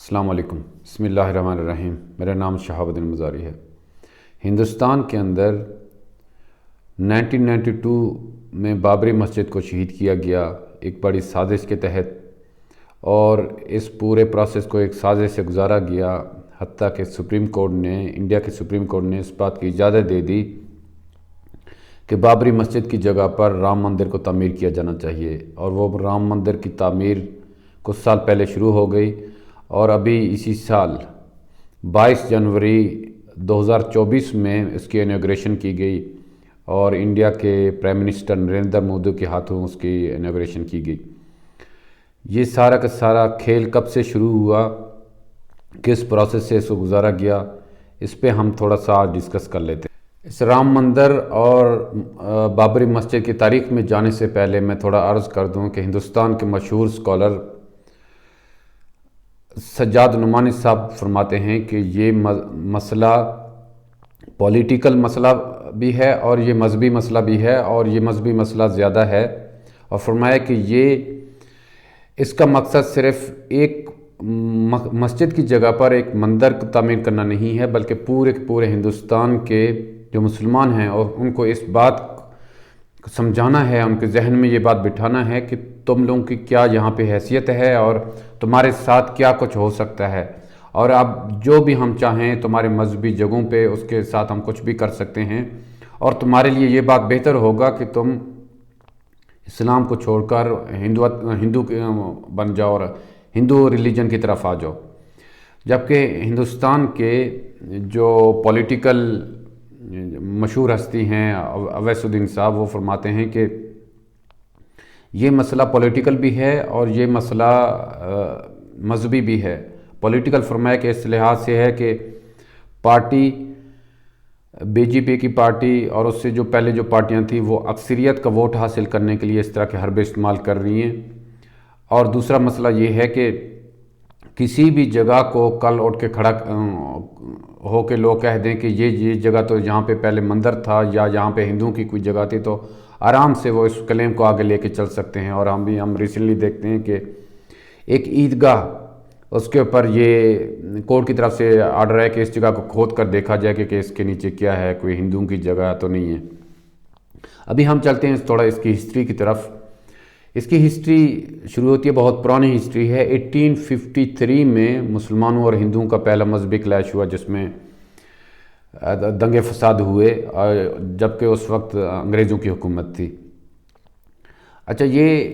السلام علیکم، بسم اللہ الرحمن الرحیم۔ میرا نام شہاب الدین مزاری ہے۔ ہندوستان کے اندر 1992 میں بابری مسجد کو شہید کیا گیا ایک بڑی سازش کے تحت، اور اس پورے پروسیس کو ایک سازش سے گزارا گیا، حتیٰ کہ انڈیا کے سپریم کورٹ نے اس بات کی اجازت دے دی کہ بابری مسجد کی جگہ پر رام مندر کو تعمیر کیا جانا چاہیے، اور وہ رام مندر کی تعمیر کچھ سال پہلے شروع ہو گئی، اور ابھی اسی سال 22 جنوری 2024 میں اس کی انوگریشن کی گئی، اور انڈیا کے پرائم منسٹر نریندر مودی کے ہاتھوں اس کی انوگریشن کی گئی۔ یہ سارا کا سارا کھیل کب سے شروع ہوا، کس پروسیس سے اس کو گزارا گیا، اس پہ ہم تھوڑا سا ڈسکس کر لیتے ہیں۔ اس رام مندر اور بابری مسجد کی تاریخ میں جانے سے پہلے میں تھوڑا عرض کر دوں کہ ہندوستان کے مشہور اسکالر سجاد نعمانی صاحب فرماتے ہیں کہ یہ مسئلہ پولیٹیکل مسئلہ بھی ہے اور یہ مذہبی مسئلہ بھی ہے، اور یہ مذہبی مسئلہ زیادہ ہے، اور فرمایا کہ اس کا مقصد صرف ایک مسجد کی جگہ پر ایک مندر تعمیر کرنا نہیں ہے، بلکہ پورے ہندوستان کے جو مسلمان ہیں اور ان کو اس بات سمجھانا ہے، ان کے ذہن میں یہ بات بٹھانا ہے کہ تم لوگوں کی کیا یہاں پہ حیثیت ہے اور تمہارے ساتھ کیا کچھ ہو سکتا ہے، اور اب جو بھی ہم چاہیں تمہارے مذہبی جگہوں پہ اس کے ساتھ ہم کچھ بھی کر سکتے ہیں، اور تمہارے لیے یہ بات بہتر ہوگا کہ تم اسلام کو چھوڑ کر ہندو بن جاؤ اور ہندو ریلیجن کی طرف آ جاؤ۔ جبکہ ہندوستان کے جو پولیٹیکل مشہور ہستی ہیں اویس الدین صاحب، وہ فرماتے ہیں کہ یہ مسئلہ پولیٹیکل بھی ہے اور یہ مسئلہ مذہبی بھی ہے۔ پولیٹیکل فرمایا کہ اس لحاظ سے ہے کہ پارٹی بی جے پی کی پارٹی اور اس سے جو پہلے جو پارٹیاں تھیں وہ اکثریت کا ووٹ حاصل کرنے کے لیے اس طرح کے حربے استعمال کر رہی ہیں، اور دوسرا مسئلہ یہ ہے کہ کسی بھی جگہ کو کل اٹھ کے کھڑا ہو کے لوگ کہہ دیں کہ یہ جگہ تو یہاں پہ پہلے مندر تھا یا یہاں پہ ہندوؤں کی کوئی جگہ تھی، تو آرام سے وہ اس کلیم کو آگے لے کے چل سکتے ہیں۔ اور ہم ریسنٹلی دیکھتے ہیں کہ ایک عیدگاہ، اس کے اوپر یہ کورٹ کی طرف سے آرڈر ہے کہ اس جگہ کو کھود کر دیکھا جائے کہ اس کے نیچے کیا ہے، کوئی ہندوؤں کی جگہ تو نہیں ہے۔ ابھی ہم چلتے ہیں تھوڑا اس کی ہسٹری کی طرف۔ اس کی ہسٹری شروع ہوتی ہے، بہت پرانی ہسٹری ہے۔ 1853 میں مسلمانوں اور ہندوؤں کا پہلا مذہبی کلیش ہوا، جس میں دنگے فساد ہوئے، جبکہ اس وقت انگریزوں کی حکومت تھی۔ اچھا، یہ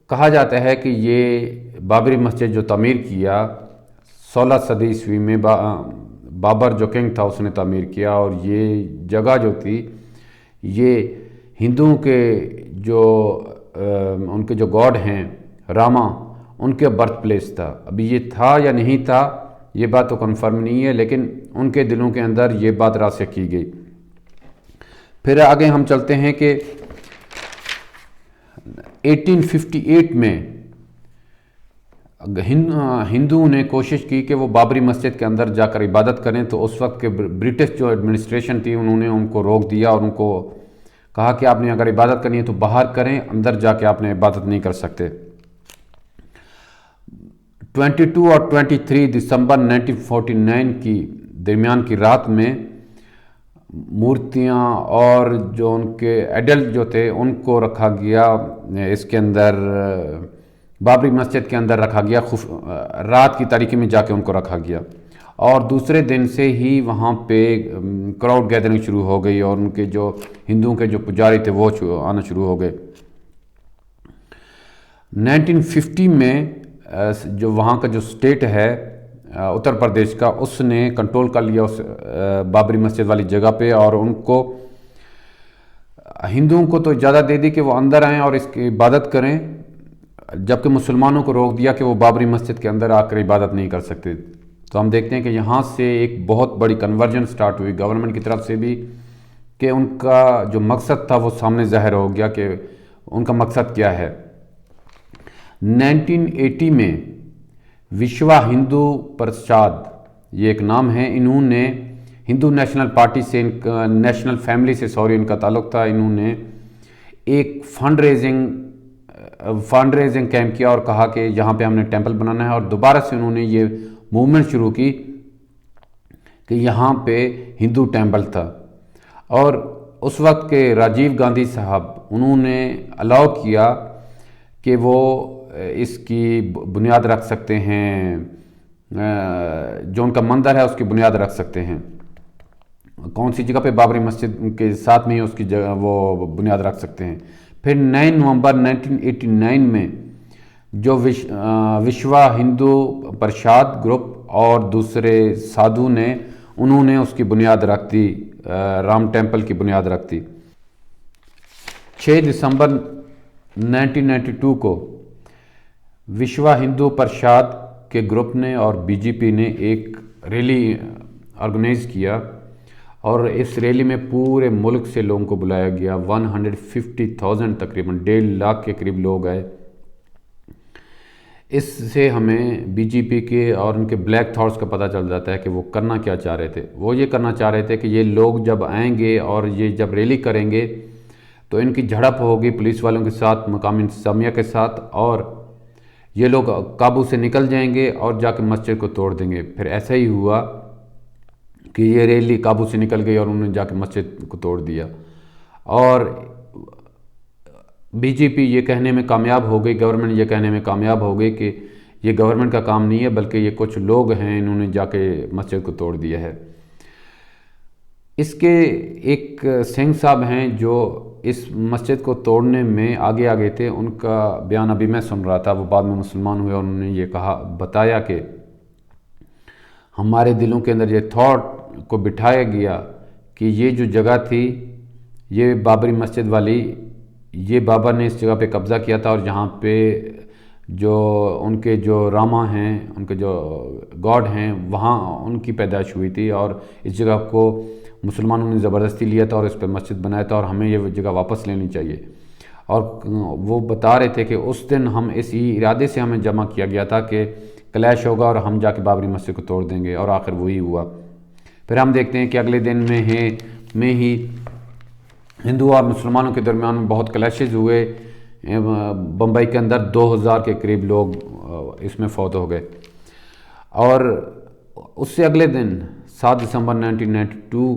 کہا جاتا ہے کہ یہ بابری مسجد جو تعمیر کیا 16 صدی عیسوی میں بابر جو کنگ تھا اس نے تعمیر کیا، اور یہ جگہ جو تھی یہ ہندوؤں کے جو ان کے جو گاڈ ہیں راما، ان کے برتھ پلیس تھا۔ ابھی یہ تھا یا نہیں تھا یہ بات تو کنفرم نہیں ہے، لیکن ان کے دلوں کے اندر یہ بات راسخ کی گئی۔ پھر آگے ہم چلتے ہیں کہ 1858 میں ہندوؤں نے کوشش کی کہ وہ بابری مسجد کے اندر جا کر عبادت کریں، تو اس وقت کے برٹش جو ایڈمنسٹریشن تھی انہوں نے ان کو روک دیا اور ان کو کہا کہ آپ نے اگر عبادت کرنی ہے تو باہر کریں، اندر جا کے آپ نے عبادت نہیں کر سکتے۔ 22 اور 23 دسمبر 1949 کی درمیان کی رات میں مورتیاں اور جو ان کے ایڈلٹ جو تھے ان کو رکھا گیا اس کے اندر، بابری مسجد کے اندر رکھا گیا، رات کی تاریکی میں جا کے ان کو رکھا گیا، اور دوسرے دن سے ہی وہاں پہ کراؤڈ گیدرنگ شروع ہو گئی، اور ان کے جو ہندوؤں کے جو پجاری تھے وہ آنا شروع ہو گئے۔ 1950 میں جو وہاں کا جو سٹیٹ ہے اتر پردیش کا، اس نے کنٹرول کر لیا اس بابری مسجد والی جگہ پہ، اور ان کو ہندوؤں کو تو اجازت دے دی کہ وہ اندر آئیں اور اس کی عبادت کریں، جبکہ مسلمانوں کو روک دیا کہ وہ بابری مسجد کے اندر آ کر عبادت نہیں کر سکتے۔ تو ہم دیکھتے ہیں کہ یہاں سے ایک بہت بڑی کنورژن سٹارٹ ہوئی گورنمنٹ کی طرف سے بھی، کہ ان کا جو مقصد تھا وہ سامنے ظاہر ہو گیا کہ ان کا مقصد کیا ہے۔ 1980 میں وشوا ہندو پرشاد، یہ ایک نام ہے، انہوں نے ہندو نیشنل پارٹی سے نیشنل فیملی سے ان کا تعلق تھا، انہوں نے ایک فنڈ ریزنگ کیمپ کیا اور کہا کہ یہاں پہ ہم نے ٹیمپل بنانا ہے، اور دوبارہ سے انہوں نے یہ موومنٹ شروع کی کہ یہاں پہ ہندو ٹیمپل تھا، اور اس وقت کے راجیو گاندھی صاحب انہوں نے الاؤ کیا کہ وہ اس کی بنیاد رکھ سکتے ہیں، جو ان کا مندر ہے اس کی بنیاد رکھ سکتے ہیں۔ کون سی جگہ پہ؟ بابری مسجد کے ساتھ میں ہی اس کی جگہ وہ بنیاد رکھ سکتے ہیں۔ پھر 9 نومبر 1989 میں جو وشوا ہندو پرشاد گروپ اور دوسرے سادھو نے، انہوں نے اس کی بنیاد رکھ دی، رام ٹیمپل کی بنیاد رکھ دی۔ 6 دسمبر 1992 کو وشوا ہندو پرشاد کے گروپ نے اور بی جے پی نے ایک ریلی آرگنائز کیا، اور اس ریلی میں پورے ملک سے لوگوں کو بلایا گیا۔ 150,000 تقریباً 1.5 لاکھ کے قریب لوگ آئے۔ اس سے ہمیں بی جے پی کے اور ان کے بلیک تھاٹس کا پتہ چل جاتا ہے کہ وہ کرنا کیا چاہ رہے تھے۔ وہ یہ کرنا چاہ رہے تھے کہ یہ لوگ جب آئیں گے اور یہ جب ریلی کریں گے تو ان کی جھڑپ ہوگی پولیس والوں کے ساتھ، مقامی انتظامیہ کے ساتھ، اور یہ لوگ قابو سے نکل جائیں گے اور جا کے مسجد کو توڑ دیں گے۔ پھر ایسا ہی ہوا کہ یہ ریلی قابو سے نکل گئی اور انہوں نے جا کے مسجد کو توڑ دیا، اور بی جے پی یہ کہنے میں کامیاب ہو گئی، گورنمنٹ یہ کہنے میں کامیاب ہو گئی کہ یہ گورنمنٹ کا کام نہیں ہے بلکہ یہ کچھ لوگ ہیں، انہوں نے جا کے مسجد کو توڑ دیا ہے۔ اس کے ایک سنگھ صاحب ہیں جو اس مسجد کو توڑنے میں آگے تھے، ان کا بیان ابھی میں سن رہا تھا، وہ بعد میں مسلمان ہوئے، اور انہوں نے یہ بتایا کہ ہمارے دلوں کے اندر یہ تھاٹ کو بٹھایا گیا کہ یہ جو جگہ تھی، یہ بابری مسجد والی، یہ بابر نے اس جگہ پہ قبضہ کیا تھا، اور جہاں پہ جو ان کے جو راما ہیں، ان کے جو گاڈ ہیں، وہاں ان کی پیدائش ہوئی تھی، اور اس جگہ کو مسلمانوں نے زبردستی لیا تھا اور اس پہ مسجد بنایا تھا، اور ہمیں یہ جگہ واپس لینی چاہیے۔ اور وہ بتا رہے تھے کہ اس دن ہم اسی ارادے سے ہمیں جمع کیا گیا تھا کہ کلیش ہوگا اور ہم جا کے بابری مسجد کو توڑ دیں گے، اور آخر وہی ہوا۔ پھر ہم دیکھتے ہیں کہ اگلے دن میں ہی ہندو اور مسلمانوں کے درمیان میں بہت کلیشز ہوئے، بمبئی کے اندر 2000 کے قریب لوگ اس میں فوت ہو گئے۔ اور اس سے اگلے دن 7 دسمبر 1992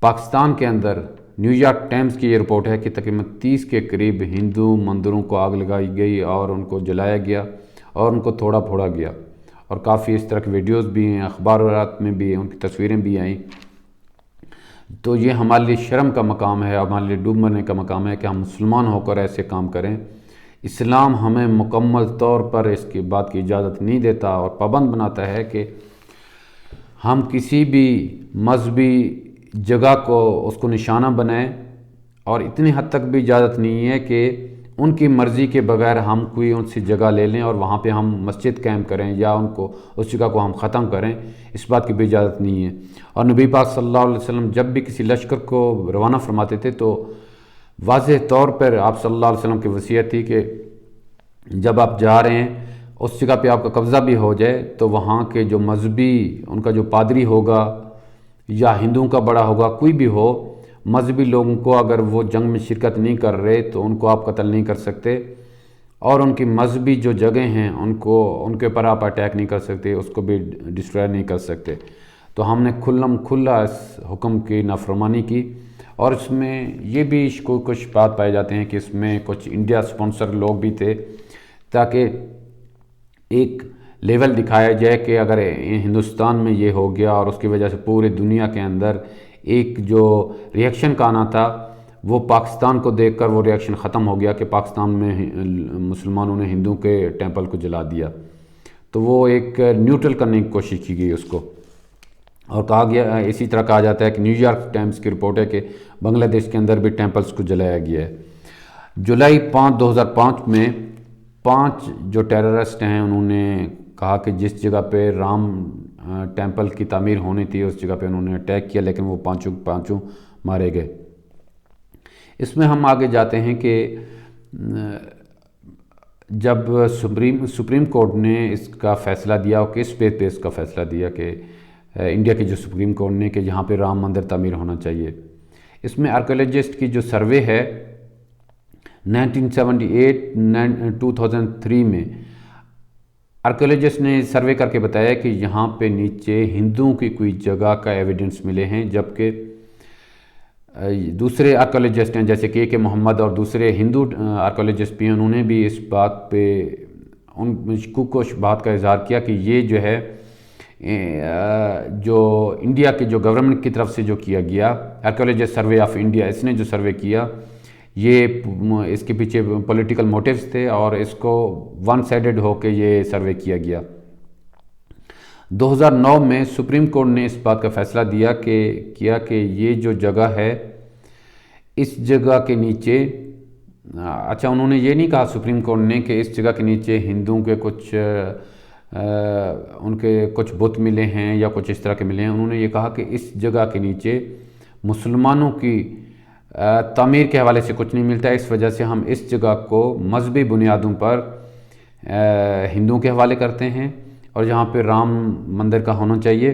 پاکستان کے اندر نیو یارک ٹائمز کی یہ رپورٹ ہے کہ تقریباً 30 کے قریب ہندو مندروں کو آگ لگائی گئی اور ان کو جلایا گیا اور ان کو توڑا پھوڑا گیا، اور کافی اس طرح کی ویڈیوز بھی ہیں، اخبارات میں بھی ان کی تصویریں بھی آئیں۔ تو یہ ہمارے لیے شرم کا مقام ہے، ہمارے لیے ڈوب مرنے کا مقام ہے کہ ہم مسلمان ہو کر ایسے کام کریں۔ اسلام ہمیں مکمل طور پر اس کی بات کی اجازت نہیں دیتا اور پابند بناتا ہے کہ ہم کسی بھی مذہبی جگہ کو اس کو نشانہ بنائیں، اور اتنی حد تک بھی اجازت نہیں ہے کہ ان کی مرضی کے بغیر ہم کوئی ان سے جگہ لے لیں اور وہاں پہ ہم مسجد قائم کریں یا اس جگہ کو ہم ختم کریں، اس بات کی بھی اجازت نہیں ہے۔ اور نبی پاک صلی اللہ علیہ وسلم جب بھی کسی لشکر کو روانہ فرماتے تھے تو واضح طور پر آپ صلی اللہ علیہ وسلم کی وصیت تھی کہ جب آپ جا رہے ہیں اس جگہ پہ آپ کا قبضہ بھی ہو جائے تو وہاں کے جو مذہبی ان کا جو پادری ہوگا یا ہندوؤں کا بڑا ہوگا، کوئی بھی ہو، مذہبی لوگوں کو اگر وہ جنگ میں شرکت نہیں کر رہے تو ان کو آپ قتل نہیں کر سکتے، اور ان کی مذہبی جو جگہیں ہیں ان کے اوپر آپ اٹیک نہیں کر سکتے، اس کو بھی ڈسٹرائے نہیں کر سکتے۔ تو ہم نے کھلا اس حکم کی نافرمانی کی، اور اس میں یہ بھی کچھ بات پائے جاتے ہیں کہ اس میں کچھ انڈیا سپانسر لوگ بھی تھے، تاکہ ایک لیول دکھایا جائے کہ اگر ہندوستان میں یہ ہو گیا اور اس کی وجہ سے پورے دنیا کے اندر ایک جو ریئیکشن کا آنا تھا وہ پاکستان کو دیکھ کر وہ ریئیکشن ختم ہو گیا کہ پاکستان میں مسلمانوں نے ہندوؤں کے ٹیمپل کو جلا دیا، تو وہ ایک نیوٹرل کرنے کی کوشش کی گئی اس کو۔ اور کہا گیا، اسی طرح کہا جاتا ہے کہ نیو یارک ٹائمز کی رپورٹ ہے کہ بنگلہ دیش کے اندر بھی ٹیمپلز کو جلایا گیا ہے۔ جولائی 5 2005 میں 5 جو ٹیررسٹ ہیں انہوں نے کہا کہ جس جگہ پہ رام ٹیمپل کی تعمیر ہونی تھی اس جگہ پہ انہوں نے اٹیک کیا، لیکن وہ پانچوں مارے گئے۔ اس میں ہم آگے جاتے ہیں کہ جب سپریم کورٹ نے اس کا فیصلہ دیا، اور کس پہ اس کا فیصلہ دیا کہ انڈیا کی جو سپریم کورٹ نے کہ یہاں پہ رام مندر تعمیر ہونا چاہیے، اس میں آرکیولوجسٹ کی جو سروے ہے 1978 2003 میں آرکیولوجسٹ نے سروے کر کے بتایا کہ یہاں پہ نیچے ہندوؤں کی کوئی جگہ کا ایویڈنس ملے ہیں، جبکہ دوسرے آرکیولوجسٹ ہیں جیسے کہ محمد اور دوسرے ہندو آرکیولوجسٹ بھی ہیں، انہوں نے بھی اس بات پہ ان مشکوک و شبہات کا اظہار کیا کہ یہ جو ہے جو انڈیا کے جو گورنمنٹ کی طرف سے جو کیا گیا آرکیولوجسٹ سروے آف انڈیا، اس نے جو سروے کیا یہ اس کے پیچھے پولیٹیکل موٹیوز تھے اور اس کو ون سائیڈڈ ہو کے یہ سروے کیا گیا۔ 2009 میں سپریم کورٹ نے اس بات کا فیصلہ کیا کہ یہ جو جگہ ہے اس جگہ کے نیچے اچھا انہوں نے یہ نہیں کہا سپریم کورٹ نے کہ اس جگہ کے نیچے ہندوؤں کے ان کے کچھ بت ملے ہیں یا کچھ اس طرح کے ملے ہیں، انہوں نے یہ کہا کہ اس جگہ کے نیچے مسلمانوں کی تعمیر کے حوالے سے کچھ نہیں ملتا ہے، اس وجہ سے ہم اس جگہ کو مذہبی بنیادوں پر ہندوؤں کے حوالے کرتے ہیں اور یہاں پہ رام مندر کا ہونا چاہیے،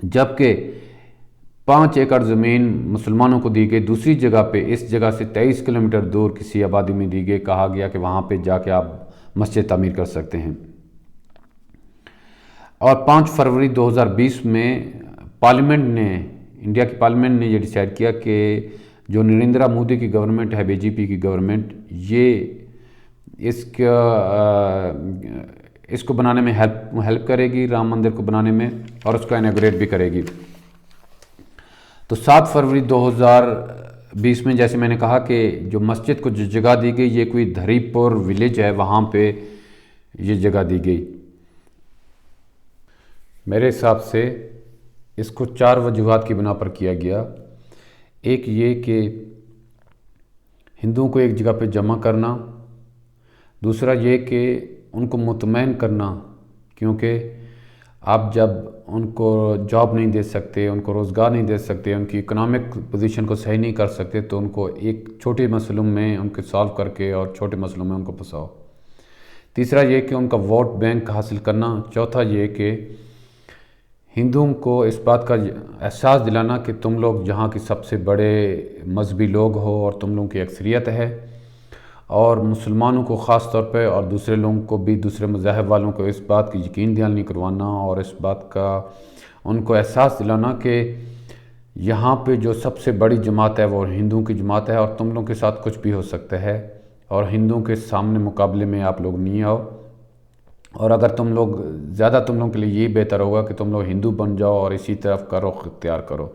جبکہ 5 ایکڑ زمین مسلمانوں کو دی گئی دوسری جگہ پہ، اس جگہ سے 23 کلومیٹر دور کسی آبادی میں دی گئی، کہا گیا کہ وہاں پہ جا کے آپ مسجد تعمیر کر سکتے ہیں۔ اور 5 فروری 2020 میں انڈیا کی پارلیمنٹ نے یہ ڈیسائیڈ کیا کہ جو نریندرا مودی کی گورنمنٹ ہے، بی جے پی کی گورنمنٹ، یہ اس کو بنانے میں ہیلپ کرے گی، رام مندر کو بنانے میں، اور اس کو انیگوریٹ بھی کرے گی۔ تو 7 فروری 2020 میں جیسے میں نے کہا کہ جو مسجد کو جو جگہ دی گئی یہ کوئی دھری پور ولیج ہے، وہاں پہ یہ جگہ دی گئی۔ میرے حساب سے اس کو 4 وجوہات کی بنا پر کیا گیا۔ ایک یہ کہ ہندوؤں کو ایک جگہ پہ جمع کرنا، دوسرا یہ کہ ان کو مطمئن کرنا، کیونکہ آپ جب ان کو جاب نہیں دے سکتے، ان کو روزگار نہیں دے سکتے، ان کی اکنامک پوزیشن کو صحیح نہیں کر سکتے، تو ان کو ایک چھوٹے مسئلوں میں ان کے سالو کر کے اور چھوٹے مسئلوں میں ان کو پھنساؤ۔ تیسرا یہ کہ ان کا ووٹ بینک حاصل کرنا۔ چوتھا یہ کہ ہندوؤں کو اس بات کا احساس دلانا کہ تم لوگ یہاں کے سب سے بڑے مذہبی لوگ ہو اور تم لوگوں کی اکثریت ہے، اور مسلمانوں کو خاص طور پہ اور دوسرے لوگوں کو بھی، دوسرے مذاہب والوں کو اس بات کی یقین دہانی کروانا اور اس بات کا ان کو احساس دلانا کہ یہاں پہ جو سب سے بڑی جماعت ہے وہ ہندوؤں کی جماعت ہے، اور تم لوگوں کے ساتھ کچھ بھی ہو سکتا ہے، اور ہندوؤں کے سامنے مقابلے میں آپ لوگ نہیں آؤ، اور اگر تم لوگوں کے لیے یہ بہتر ہوگا کہ تم لوگ ہندو بن جاؤ اور اسی طرف کا رخ اختیار کرو۔